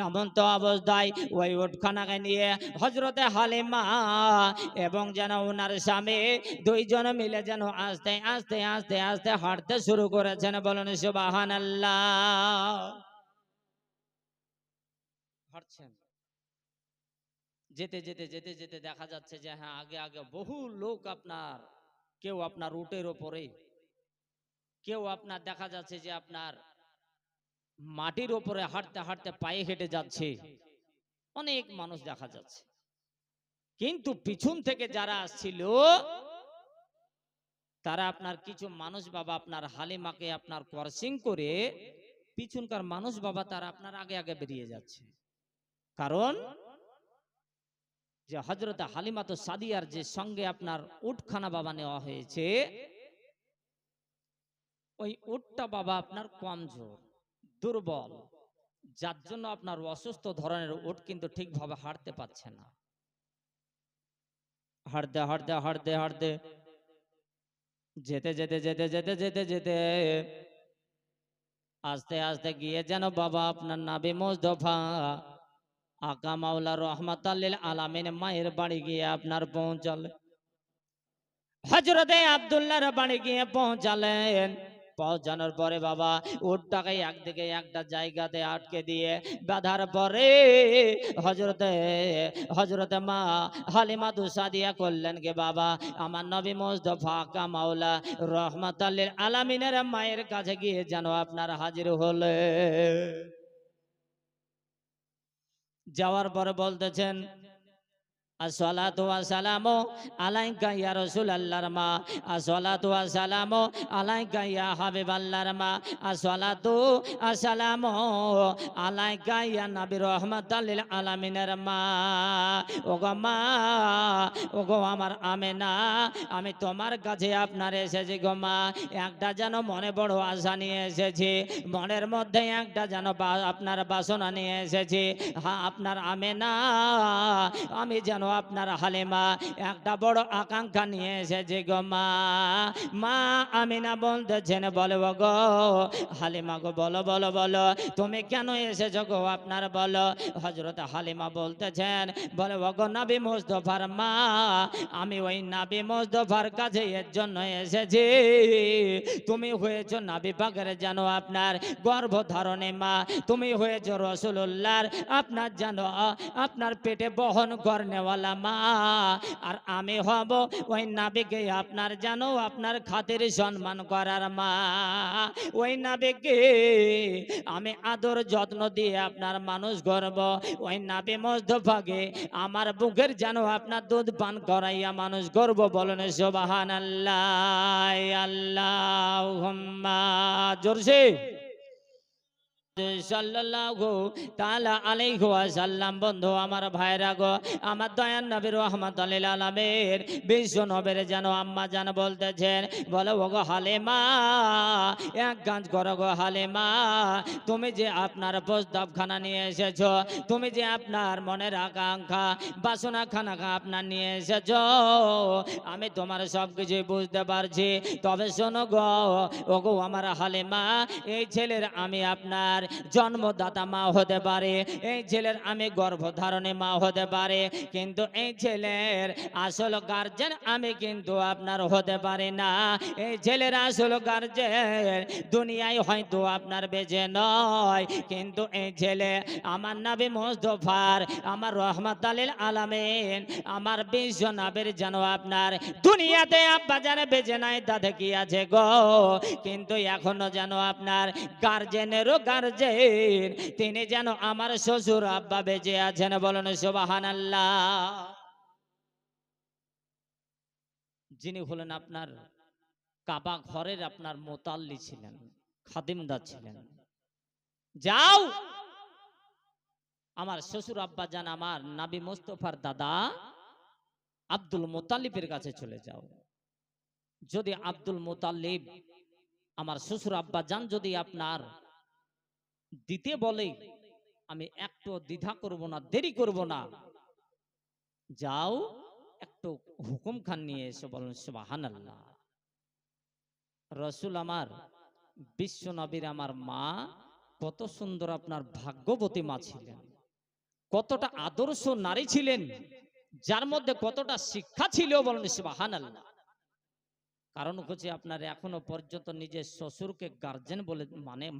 এমন তো অবস্থায় ওই উটখানাকে নিয়ে হযরতে হালিমা এবং যেন ওনার স্বামী দুইজন মিলে যেন আস্তে আস্তে আস্তে আস্তে হাঁটতে শুরু করেছেন। বলুন সুবহানাল্লাহ। হাঁটছেন, যেতে যেতে যেতে যেতে দেখা যাচ্ছে যে হ্যাঁ আগে আগে বহু লোক আপনার, কেউ আপনার উটের ওপরে, কেউ আপনার দেখা যাচ্ছে যে আপনার মাটির ওপরে হাঁটতে হাঁটতে পায়ে হেঁটে যাচ্ছে, অনেক মানুষ দেখা যাচ্ছে। কিন্তু পিছন থেকে যারা আসছিল তারা আপনার কিছু মানুষ বাবা আপনার হালিমাকে আপনার ক্রসিং করে পিছনকার মানুষ বাবা তারা আপনার আগে আগে বেরিয়ে যাচ্ছে। কারণ যে হযরত হালিমা সাদিয়ার যে সঙ্গে আপনার উটখানা বাবা নেওয়া হয়েছে, ওই উটটা বাবা আপনার কমজোর দুর্বল, যার জন্য আপনার অসুস্থ ধরনের উট কিন্তু ঠিকভাবে হাঁটতে পারছে না। হাঁটতে হাঁটতে হাঁটতে হাঁটতে যেতে যেতে যেতে যেতে যেতে যেতে আস্তে আস্তে গিয়ে যেন বাবা আপনার নাবি মুজদফা আকা মাওলা রহমাতাল লিল আলামিন মায়ের বাড়ি গিয়ে আপনার পৌঁছালেন। হযরতে আব্দুল্লাহর বাড়ি গিয়ে পৌঁছালেন। পৌঁছানোর পরে বাবা উটটাকে একদিকে একটা জায়গাতে আটকে দিয়ে বাঁধার পরে হযরতে হযরতে মা হালিমা সাদিয়া করলেন কে বাবা আমার নবী মুজতফা আকা মাওলা রহমাতাল লিল আলামিনের মায়ের কাছে গিয়ে যেন আপনার হাজির হলে। যাওয়ার পরে বলতেছেন আসসালাতু ওয়াসসালামু আলাইকা ইয়া রাসূলুল্লাহর মা, আসসালাতু ওয়াসসালামু আলাইকা ইয়া হাবিবাল্লাহর মা, আসসালাতু ওয়াসসালামু আলাইকা ইয়া নবী রাহমাতাল লিল আলামিনের মা। ওগো মা, ওগো আমার আমেনা, আমি তোমার কাছে আপনার এসেছি গো মা, একটা যেন মনে বড় আশা নিয়ে এসেছি, মনের মধ্যে একটা যেন আপনার বাসনা নিয়ে এসেছি। হ্যাঁ আপনার আমেনা, আমি যেন আপনার হালিমা একটা বড় আকাঙ্ক্ষা নিয়ে এসেছে গো মা। মা আমিনা বলতেছেন বলে গো হালিমা গো বলো বলো বলো তুমি কেন এসেছো গো আপনার বলো। হযরত হালিমা বলতেছেন বলে গো নবী মুজতফার মা, আমি ওই নবী মুজতফার কাছে এর জন্য এসেছি, তুমি হয়েছো নবী পাকের যেন আপনার গর্ভধারণে মা, তুমি হয়েছো রাসূলুল্লাহর আপনার যেন আপনার পেটে বহন করনেওয়ালা মা, আর আমি হব ওই নাবিকে আপনার জানো আপনার খাতির সম্মান করার মা। ওই নাবিকে আমি আদর যত্ন দিয়ে আপনার মানুষ গর্ব, ওই নাবি মুজতফাকে আমার বুকের যেন আপনার দুধ পান করাইয়া মানুষ গর্ব। বলেন সুবহানাল্লাহ আল্লাহুম্মা জোরসে সাল্লাল্লাহু তাআলা আলাইহি ওয়াসাল্লাম। বন্ধু আমার ভাইরা গো, আমার দয়ার নবী রাহমাতুল লিল আলামিন বিশ্ব নবীর যেন আম্মা জান বলতেছেন বলো ওগো হালিমা, এক কাজ করো গো হালিমা, তুমি যে আপনার প্রস্তাবখানা নিয়ে এসেছো, তুমি যে আপনার মনের আকাঙ্ক্ষা বাসনা খানা আপনার নিয়ে এসেছো, আমি তোমার সব কিছুই বুঝতে পারছি, তবে শোনো গো ওগো আমার হালিমা, এই ছেলের আমি আপনার জন্মদাতা মা হতে পারে, এই ছেলের আমি গর্ভধারণে মা হতে পারে, কিন্তু এই ছেলের আসল গার্জেন আমি কিন্তু আপনার হতে পারি না। এই ছেলের আসল গার্জেন দুনিয়ায় হয়তো আপনার বেঁচে নয়, কিন্তু এই ছেলে আমার নবী মুজতফার আমার রহমাতুল লিল আলামিন আমার বিশ্ব নবীর যেন আপনার দুনিয়াতে আব্বা জানে বেঁচে নাই তাতে কি আছে গো, কিন্তু এখনো যেন আপনার গার্জেনেরও গার্জেন তিনি যেন আমার শ্বশুর আব্বা বেঁচে আছেন। বলেন সুবহানাল্লাহ। যিনি হলেন আপনার কাবা ঘরের আপনার মোতাল্লি ছিলেন, খাদিমদার ছিলেন। যাও আমার শ্বশুর আব্বা জান আমার নবী মুস্তাফার দাদা আব্দুল মুতালিবের কাছে চলে যাও। যদি আব্দুল মুতালিব আমার শ্বশুর আব্বা জান যদি আপনার দিতে বলে, আমি একটু দ্বিধা করব না, দেরি করব না, যাও একটু হুকুম খান নিয়ে এসে বলেন সুবহানাল্লাহ। রসুল আমার বিশ্ব নবীর আমার মা কত সুন্দর আপনার ভাগ্যবতী মা ছিলেন, কতটা আদর্শ নারী ছিলেন, যার মধ্যে কতটা শিক্ষা ছিল বলেন সুবহানাল্লাহ। কারণ হচ্ছে আপনার এখনো পর্যন্ত নিজের শ্বশুরকে গার্জেন বলে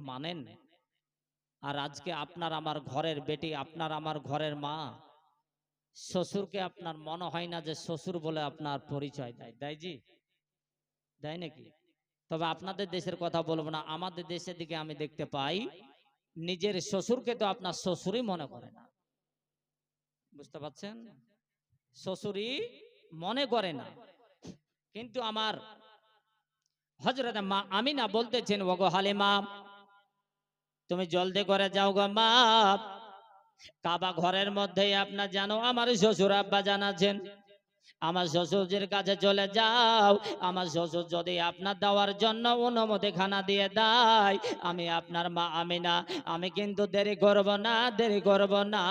মানেন, আর আজকে আপনার আমার ঘরের বেটি, আপনার আমার ঘরের মা শ্বশুরকে আপনার মনে হয় না যে শ্বশুর বলে আপনার পরিচয় দেয়, দেয় জি, দেয় নাকি? তবে আপনাদের দেশের কথা বলবো না, আমাদের দেশের দিকে আমি দেখতে পাই নিজের শ্বশুরকে তো আপনার শ্বশুরই মনে করে না, বুঝতে পারছেন? শ্বশুরই মনে করে না। কিন্তু আমার হযরত মা আমিনা বলতেছেন, ওগো হালিমা তুমি জলদি করে যাও গো মা, কাবা ঘরের মধ্যে আপনার জানো আমার শ্বশুর আব্বা জান আছেন, আমার শ্বশুরের কাছে চলে যাও। আমার শ্বশুর যদি আপনার দেওয়ার জন্য অনুমতি খানা দিয়ে দেয়, আমি আপনার মা আমিনা আমি কিন্তু দেরি করব না, দেরি করব না,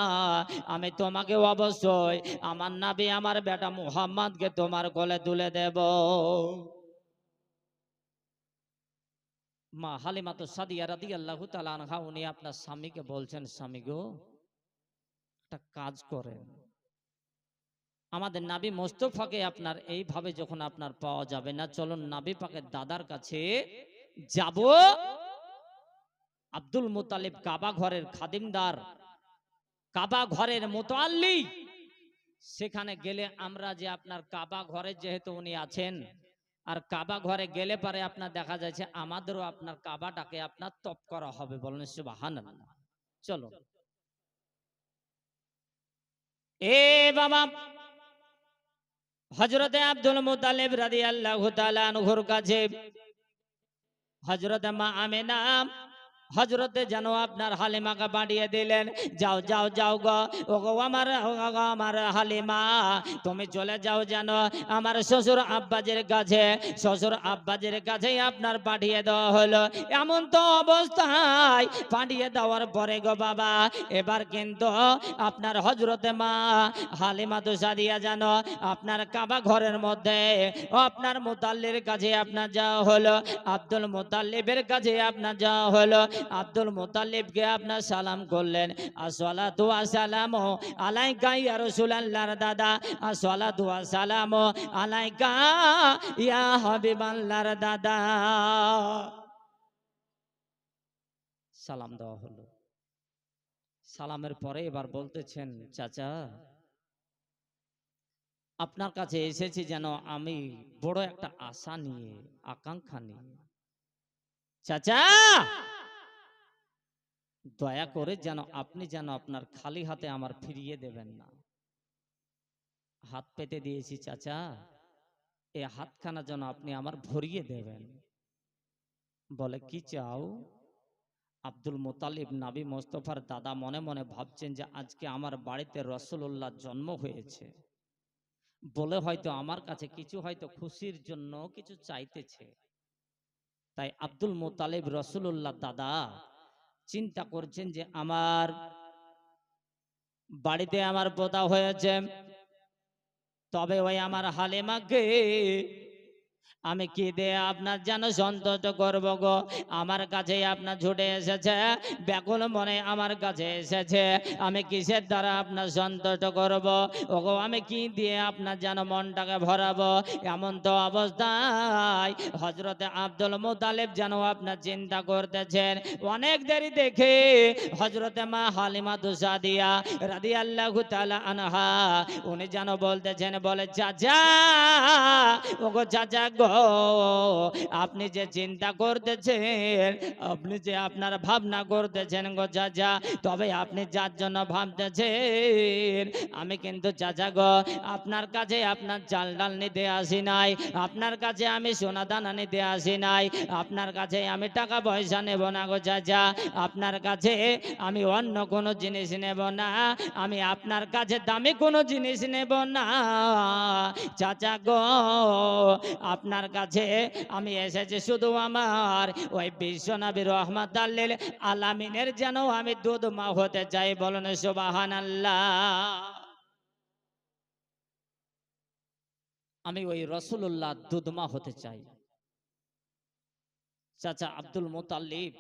আমি তোমাকে অবশ্যই আমার নবী আমার বেটা মুহাম্মদকে তোমার কোলে তুলে দেব। মা হালিমা তো সাদিয়া রাদিয়াল্লাহু তাআলা আনহা উনি আপনার স্বামীকে বলছেন, স্বামী গো একটা কাজ করেন, আমাদের নবী মুস্তাফাকে আপনার এইভাবে যখন আপনার পাওয়া যাবে না, চলুন নবী পাকের দাদার কাছে যাব। আব্দুল মুতালিব কাবা ঘরের খাদিমদার, কাবা ঘরের মুতাল্লি, সেখানে গেলে আমরা যে আপনার কাবা ঘরে যেহেতু উনি আছেন, আর কাবা ঘরে গেলে পারে আপনার দেখা যাচ্ছে আমাদেরও আপনার কাবাটাকে আপনার তপ করা হবে, বলেন সুবহানাল্লাহ। চলো এ বাবা, হযরতে আব্দুল মুতালিব রাদিয়াল্লাহু তাআলা আনহুর কাছে হযরতে মা আমিনা হযরতে যেন আপনার হালিমাকে পাঠিয়ে দিলেন, যাও যাও যাও গো, ওগো আমার হালিমা তুমি চলে যাও যেন আমার শ্বশুর আব্বাজের কাছে, শ্বশুর আব্বাজের কাছেই আপনার পাঠিয়ে দেওয়া হলো। এমন তো অবস্থায় পাঠিয়ে দেওয়ার পরে গো বাবা, এবার কিন্তু আপনার হযরতে মা হালিমা তো সাদিয়া যেন আপনার কাবা ঘরের মধ্যে আপনার মুতাল্লির কাছে আপনার যাওয়া হলো, আব্দুল মুতাল্লিবের কাছে আপনার যাওয়া হলো। আব্দুল মুতাল্লিবকে আপনার সালাম করলেন, আসসালাতু ওয়াসসালামু আলাইকা ইয়া রাসূলুল্লাহর দাদা, আসসালাতু ওয়াসসালামু আলাইকা ইয়া হাবিবাল্লাহর দাদা। সালাম দেওয়া হলো। সালামের পরে এবার বলতেছেন, চাচা আপনার কাছে এসেছি যেন আমি বড় একটা আশা নিয়ে, আকাঙ্ক্ষা নিয়ে। চাচা দয়া করে যেন আপনি যেন আপনার খালি হাতে আমার ফিরিয়ে দেবেন না। হাত পেতে দিয়েছি চাচা, এই হাতখানা যেন আপনি আমার ভরিয়ে দেবেন। বলে কি চাও? আব্দুল মুতালিব নবী মুস্তাফার দাদা মনে মনে ভাবছেন যে আজকে আমার বাড়িতে রাসূলুল্লাহ জন্ম হয়েছে বলে হয়তো আমার কাছে কিছু হয়তো খুশির জন্য কিছু চাইতেছে। তাই আব্দুল মুতালিব রাসূলুল্লাহ দাদা চিন্তা করছেন যে আমার বাড়িতে আমার পোতা হয়েছে, তবে ওই আমার হালিমাকে আমি কি দিয়ে আপনার যেন সন্তুষ্ট করব গো। আমার কাছে আপনার ছুটে এসেছে, ব্যাকুল মনে আমার কাছে এসেছে, আমি কিসের দ্বারা আপনার সন্তুষ্ট করব ওগো, আমি কি দিয়ে আপনার যেন মনটাকে ভরাবো। এমন তো অবস্থায় হযরতে আব্দুল মুতালিব যেন আপনার চিন্তা করতেছেন। অনেক দেরি দেখে হযরতে মা হালিমা সাদিয়া রাদিয়াল্লাহু তাআলা আনহা উনি যেন বলতেছেন, বলে চাচা ওগো চাচা গো, গো, আপনি যে চিন্তা করতেছেন, আপনি যে আপনার ভাবনা করতেছেন গো চাচা, তবে আপনি যার জন্য ভাবতেছেন, আমি কিন্তু চাচা গো আপনার কাছে আপনার চাল ডাল নিতে আসি নাই, আপনার কাছে আমি সোনা দানা নিতে আসি নাই, আপনার কাছে আমি টাকা পয়সা নেব না গো চাচা, আপনার কাছে আমি অন্য কোনো জিনিস নেব না, আমি আপনার কাছে দামি কোনো জিনিস নেব না চাচা গো, আপনার কাছে আমি এসেছি শুধু আমার ওই বিশ্বনবী রহমাতুল লিল আলামিনের যেন আমি দুধ মা হতে চাই, বলুন সুবহানাল্লাহ। আমি ওই রাসূলুল্লাহ দুধ মা হতে চাই। চাচা আব্দুল মুতাল্লিব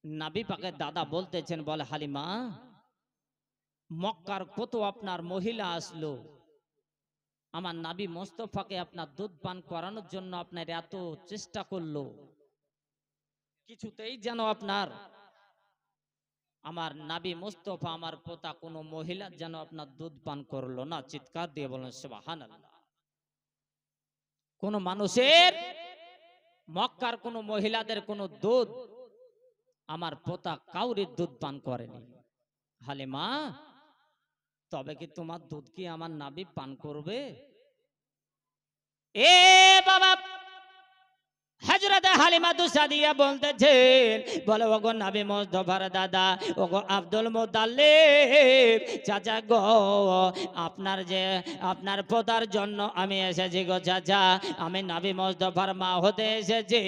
নবী পাকের দাদা বলতেছেন, বলে হালিমা, মক্কার কত আপনার মহিলা আসলো, আমার নবী মোস্তফাকে আপনার দুধ পান করানোর জন্য আপনার এত চেষ্টা করলো, কিছুতেই যেন আপনার আমার নবী মোস্তফা আমার পোতা কোনো মহিলা যেন আপনার দুধ পান করলো না। চিৎকার দিয়ে বলেন সুবহানাল্লাহ। কোন মানুষের মক্কার কোন মহিলাদের কোন দুধ আমার পোতা কাউরির দুধ পান করেনি। হালিমা, তবে কি তোমার দুধ কি আমার নবী পান করবে? এ বাবা, হযরত হালিমা সাদিয়া বলতেছেন, বলে ওগো নবী মুস্তাফার দাদা, ওগো আব্দুল মুতাল্লিব চাচা গো, আপনার যে আপনার পোতার জন্য আমি এসেছি গো চাচা, আমি নবী মুস্তাফার মা হতে এসেছি,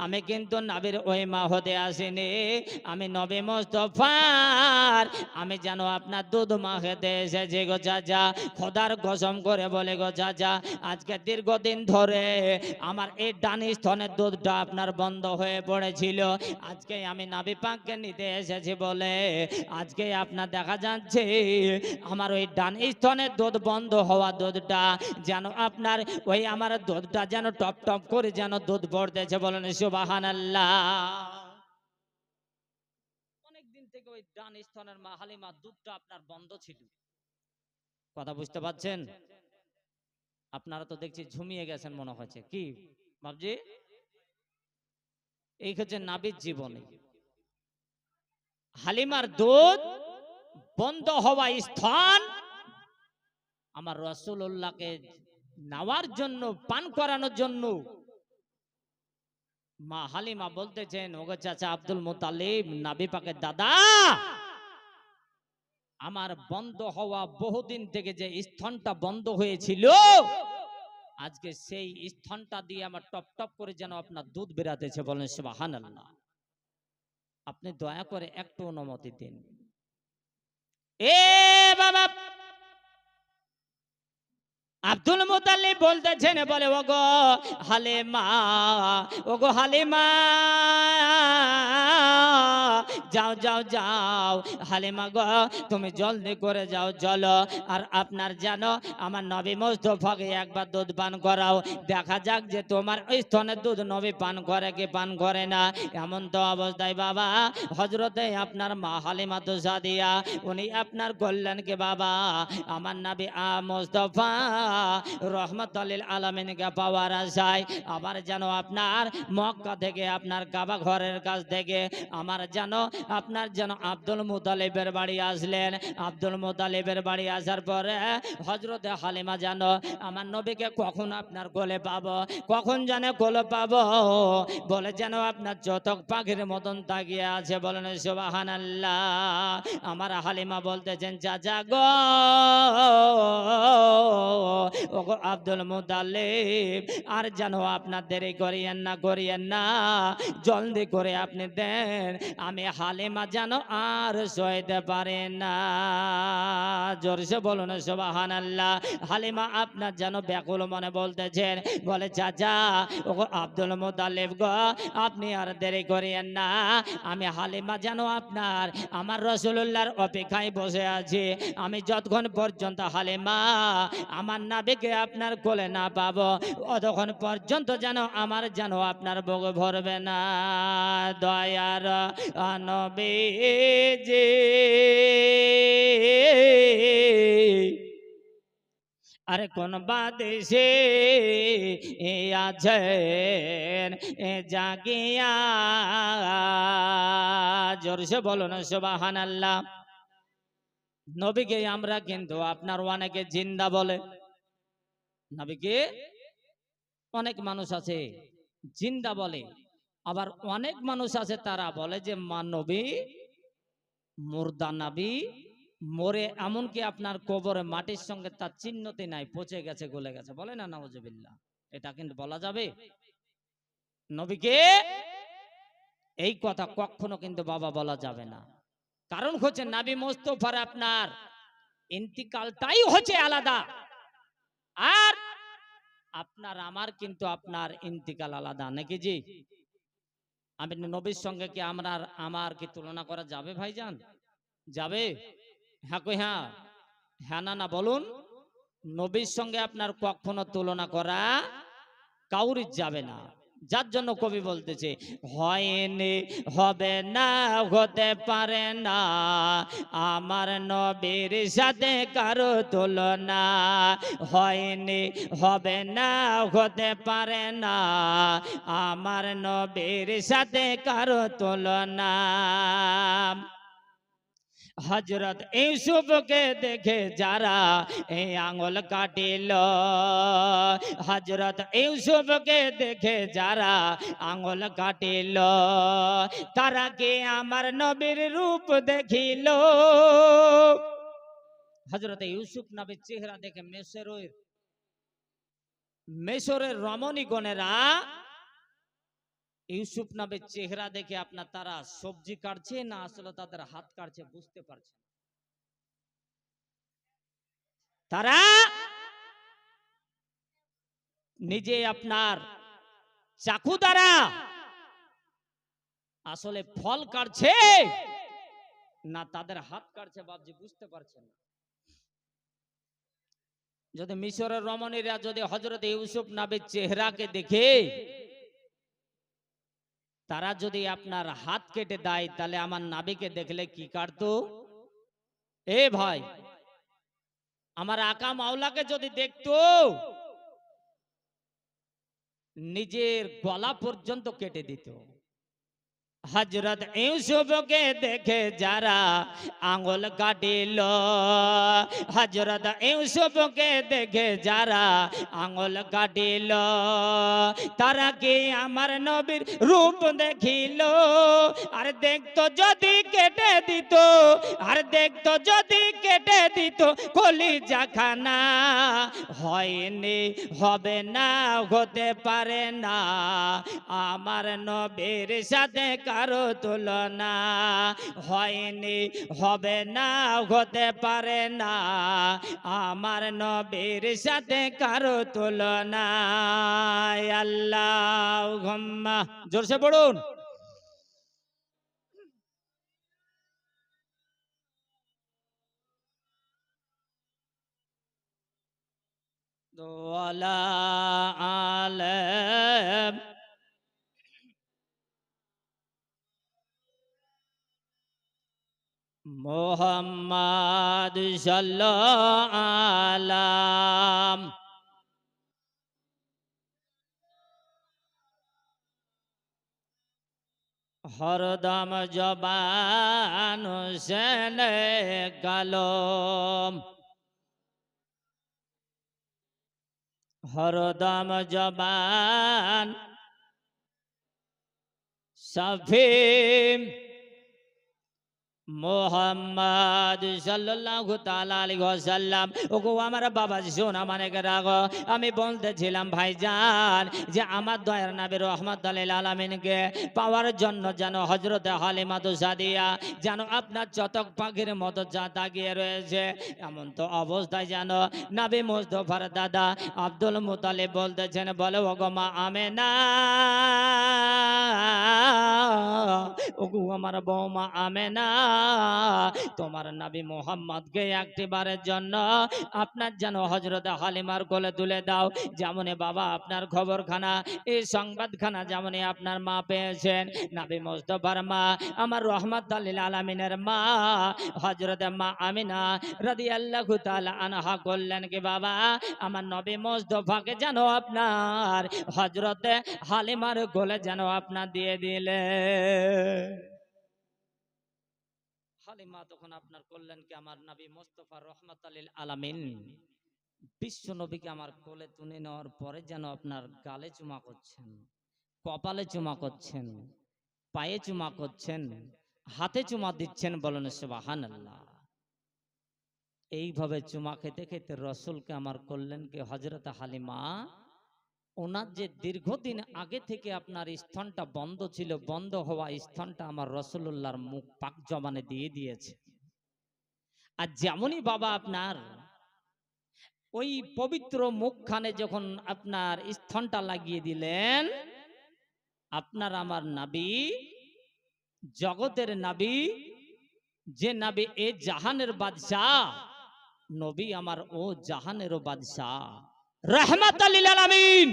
আমি কিন্তু নবীর ওই মা হতে আসিনি, আমি নবী মুস্তাফার আমি যেন আপনার দুধ মা খেতে এসেছি গো চাচা। খোদার কসম করে বলে গো চাচা, আজকে দীর্ঘদিন ধরে আমার এই ডান স্তনের দুধটা আপনার বন্ধ হয়ে পড়েছিল, আজকে আমি নবী পাককে নিতে এসেছি বলে আজকে আপনার দেখা যাচ্ছে আমার ওই ডান স্তনের দুধ বন্ধ হওয়া দুধটা যেন আপনার ওই আমার দুধটা যেন টপ টপ করে যেন দুধ পড়তেছে, বলেন সুবহানাল্লাহ। অনেকদিন থেকে ওই ডান স্তনের মা হালিমা দুধটা আপনার বন্ধ ছিল। কথা বুঝতে পারছেন? আপনারা তো দেখছি ঝুমিয়ে গেছেন মনে হচ্ছে, কি বাবজি? এই হচ্ছে নবীর জীবনে হালিমার দুধ বন্ধ হওয়া স্থান আমার রাসূলুল্লাহকে নেওয়ার জন্য, পান করানোর জন্য মা হালিমা বলতেছেন, ওগো চাচা আব্দুল মুতাল্লিব নবী পাকের দাদা, আমার বন্ধ হওয়া বহুদিন থেকে যে স্তনটা বন্ধ হয়েছিল, আজকে সেই স্তনটা দিয়ে আমার টপ টপ করে যেন আপনার দুধ বেরাতেছে, বলেন সুবহানাল্লাহ। আপনি দয়া করে একটু অনুমতি দিন। এ বাবা, আব্দুল মুতাল্লিব বলতেছেন, বলে ওগো হালিমা, ওগো হালিমা, যাও যাও যাও হালিমা গো, তুমি জলদি করে যাও, চলো, আর আপনার জানো আমার নবী মুস্তাফাকে একবার দুধ পান করাও, দেখা যাক যে তোমার ওই স্তনের দুধ নবী পান করে কি পান করে না। এমন তো অবস্থায় বাবা হযরতে আপনার মা হালিমা সাদিয়া উনি আপনার করলেন কি বাবা, আমার নবী মুস্তাফা রহমাতুল লিল আলামিনকে পাওয়ার আশায় আবার যেন আপনার মক্কা থেকে আপনার কাবা ঘরের কাছ থেকে আমার যেন আপনার যেন আব্দুল মুতালিবের বাড়ি আসলেন। আব্দুল মুতালিবের বাড়ি আসার পরে হযরতে হালিমা যেন আমার নবীকে কখন আপনার কোলে পাবো, কখন জানে কোলে পাবো বলে যেন আপনার চতক পাখির মতন তাকিয়ে আছে, বলেন সুবহানাল্লাহ। আমার হালিমা বলতেছেন, চাচা গো, ওগো আব্দুল মুতাল্লিব, আর যেন আপনার দেরি করিয়েন না, করিয়েন না, জলদি করে আপনি দেন, আমি হালিমা যেন আর সইতে পারে না। জোরসে বলুন সুবহানাল্লাহ। হালিমা আপনার যেন ব্যাকুল মনে বলতেছেন, বলে চাচা ওগো আব্দুল মুতাল্লিব গো, আপনি আর দেরি করিয়েন না, আমি হালিমা যেন আপনার আমার রাসূলুল্লাহর অপেক্ষায় বসে আছি, আমি যতক্ষণ পর্যন্ত হালিমা আমার নবীকে আপনার কোলে না পাবো ততক্ষণ পর্যন্ত যেন আমার যেন আপনার বুক ভরবে না। দয়ার নবীজি আরে কোন বাদেশে আছেন জাগিয়া, জোরসে বলুন সুবহানাল্লাহ। নবীকে আমরা কিন্তু আপনার অনেকে জিন্দা বলে, নবীকে অনেক মানুষ আছে জিন্দা বলে, আবার অনেক মানুষ আছে তারা বলে যে মা নবী মুর্দা, নবী মরে, এমনকি আপনার কবরে মাটির সঙ্গে তার চিহ্নতে নাই, পচে গেছে, গলে গেছে, বলে না নাউজুবিল্লাহ। এটা কিন্তু বলা যাবে? নবীকে এই কথা কখনো কিন্তু বাবা বলা যাবে না। কারণ হচ্ছে নবী মুস্তাফার আপনার ইন্তিকালটাই হচ্ছে আলাদা, আর আপনার আমার কিন্তু আপনার ইন্তিকাল আলাদা, নাকি জি? আমি নবীর সঙ্গে কি আমার কি তুলনা করা যাবে ভাইজান? যাবে? হ্যাঁ কই হ্যাঁ, হ্যাঁ না না বলুন। নবীর সঙ্গে আপনার কখনো তুলনা করা কাউরির যাবে না। যার জন্য কবি বলতেছে হয়নি, হবে না, হতে পারে না আমার নবীর সাথে কারো তুলনা। হয়নি, হবে না, হতে পারে না আমার নবীর সাথে কারো তুলনা। হযরত ইউসুফকে দেখে যারা এই আঙ্গুল কাটিল, হযরত ইউসুফকে দেখে যারা আঙ্গুল কাটিল, তারা কি আমার নবীর রূপ দেখিল? হযরত ইউসুফ নবীর চেহারা দেখে মিশরের রমণীগণেরা ইউসুফ নবীর চেহারা দেখে আপনার তারা সবজি কাটছে না আসলে তাদের হাত কাটছে বুঝতে পারছে। তারা নিজে আপনার চাকু দ্বারা আসলে ফল কাটছে না তাদের হাত কাটছে বাবজি বুঝতে পারছে না। যদি মিশরের রমণীরা যদি হযরত ইউসুফ নবীর চেহারাকে দেখে তারা যদি আপনার হাত কেটে দেয়, তাহলে আমার নবীকে দেখলে কি কাটতো? এ ভাই, আমার আকা মাওলাকে যদি দেখতো নিজের গলা পর্যন্ত কেটে দিত। হযরত ইউসুফকে দেখে যারা আঙ্গুল কাটিল, হযরত ইউসুফকে দেখে যারা আঙ্গুল কাটিল, তারা কি আমার নবীর রূপ দেখিল? আর দেখতো যদি কেটে দিত, আর দেখতো যদি কেটে দিত কলিজা খানা। হয়নি, হবে না, হতে পারে না আমার নবীর সাথে কারো তুলনা। হয়নি, হবে না, হতে পারে না আমার নবীর সাথে কারো তুলনা। আল্লাহুম্মা, জোরসে পড়ুন। ওয়ালা আলাম মুহাম্মাদ সাল্লাল্লাহু আলাম। হরদম জবান হুসেন কলম, হরদম জবান সফিম মোহাম্মদ সাল্লাল্লাহু তাআলা আলাইহি ওয়াসাল্লাম। ওগো আমার বাবাজি সোনা মানে রাগো, আমি বলতেছিলাম ভাইজান যে আমার দয়ার নবী রাহমাতুল লিল আলামিনকে পাওয়ার জন্য যেন হযরতে হালিমা সাদিয়া যেন আপনার চতক পাখির মতো যা তাকিয়ে রয়েছে, এমন তো অবস্থায় যেন নবী মুস্তাফার দাদা আব্দুল মুতালিব বলতেছেন, বলে ওগো মা আমেনা ওগো আমার বৌমা আমেনা, তোমার নবী মুহাম্মদকে একটিবারের জন্য আপনার যেন হযরত হালিমার কোলে তুলে দাও। যেমন বাবা আপনার খবরখানা, এই সংবাদখানা যেমন আপনার মা পেয়েছেন, নবী মুস্তাফার মা, আমার রহমাতুল লিল আলামিনের মা হযরত মা আমিনা রাদিয়াল্লাহু তাআলা আনহা করলেন কি বাবা, আমার নবী মুস্তাফাকে যেন আপনার হযরতে হালিমার কোলে যেন আপনার দিয়ে দিলে। হালিমা তখন আপনার করলেন কি, আমার নবী মুস্তাফা রহমাতুল লিল আলামিন বিশ্ব নবীকে আমার কোলে তুলে নেওয়ার পরে যেন আপনার গালে চুমা করছেন, কপালে চুমা করছেন, পায়ে চুমা করছেন, হাতে চুমা দিচ্ছেন, বলেন সুবহানাল্লাহ। এইভাবে চুমা খেতে খেতে রসুলকে আমার করলেন কি হযরত হালিমা, ওনার যে দীর্ঘদিন আগে থেকে আপনার স্তনটা বন্ধ ছিল, বন্ধ হওয়া স্তনটা আমার রসুলুল্লাহর মুখ পাক জবানে দিয়ে দিয়েছে। আর যেমনই বাবা আপনার ওই পবিত্র মুখখানে যখন আপনার স্তনটা লাগিয়ে দিলেন, আপনার আমার নবী, জগতের নবী, যে নবী এ জাহানের বাদশাহ, নবী আমার ও জাহানেরও বাদশাহ রাহমাতুল লিল আলামিন,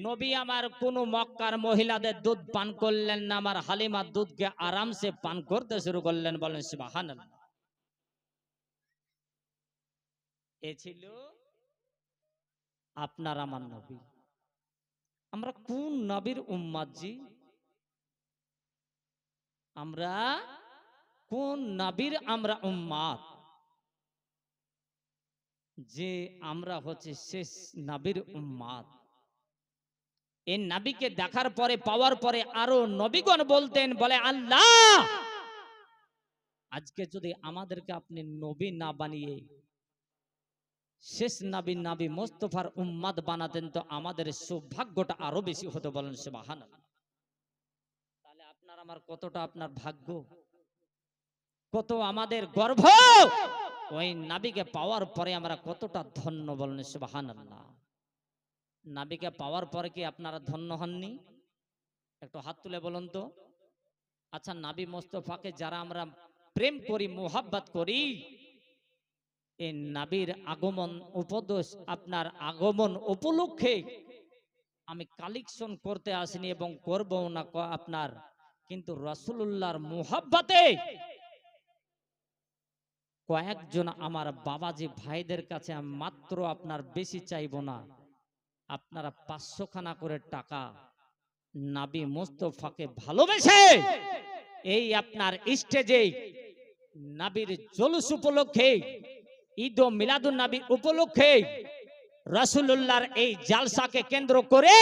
নবী আমার কোন মক্কার মহিলাদের দুধ পান করলেন না, আমার হালিমার দুধকে আরামসে পান করতে শুরু করলেন, বলেন সুবহানাল্লাহ। এ ছিল আপনার আমার নবী। আমরা কোন নবীর উম্মত জি? আমরা কোন নবীর আমরা উম্মত? যে আমরা হচ্ছে শেষ নবীর উম্মত। এই নবীকে দেখার পরে, পাওয়ার পরে আরো নবীগণ বলতেন, বলে আল্লাহ আজকে যদি আমাদেরকে আপনি নবী না বানিয়ে শেষ নবী, নবী মুস্তাফার উম্মত বানাতেন, তো আমাদের সৌভাগ্যটা আরো বেশি হতো, বলেন সুবহানাল্লাহ। তাহলে আপনার আমার কতটা আপনার ভাগ্য, কত আমাদের গর্ব, ওই নবীকে পাওয়ার পরে আমরা কতটা ধন্য, বলেন সুবহানাল্লাহ। নবীকে পাওয়ার পরে কি আপনারা ধন্য হননি? একটু হাত তুলে বলুন তো। আচ্ছা, নবী মুস্তাফাকে যারা আমরা প্রেম করি, মোহাব্বত করি, এই নবীর আগমন উপদেশ আপনার আগমন উপলক্ষে আমি কালেকশন করতে আসিনি এবং করব না আপনার, কিন্তু রাসূলুল্লাহর মোহাব্বতে কয়েকজন আমার বাবাজি ভাইদের কাছে মাত্র আপনার বেশি চাইবো না, আপনারা 500 খানা করে টাকা নবী মুস্তাফাকে ভালোবেসে এই আপনার স্টেজে নবীর জুলুস উপলক্ষে, ঈদ ও মিলাদুন নবী উপলক্ষে রাসূলুল্লাহর এই জালসাকে কেন্দ্র করে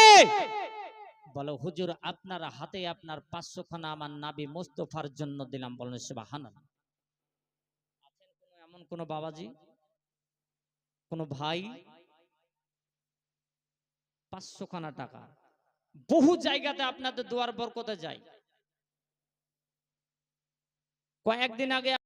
বলো হুজুর আপনার হাতে আপনার 500 খানা আমার নবী মুস্তাফার জন্য দিলাম, বলেন সুবহানাল্লাহ। আছেন কোন এমন কোন বাবাজি, কোন ভাই? 500 খানা টাকা বহু জায়গাতে আপনাদের দুয়ার বরকতে যায়। কয়েকদিন আগে